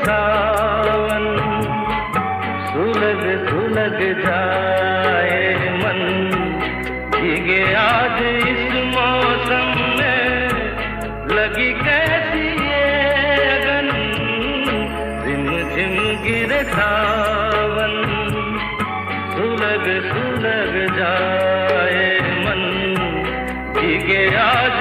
सावन, सुलग सुलग जाए मन, भीगे आज इस मौसम में, लगी कैसी ये अगन, झिम झिम गिरे सावन, सुलग सुलग जाए मन, भीगे आज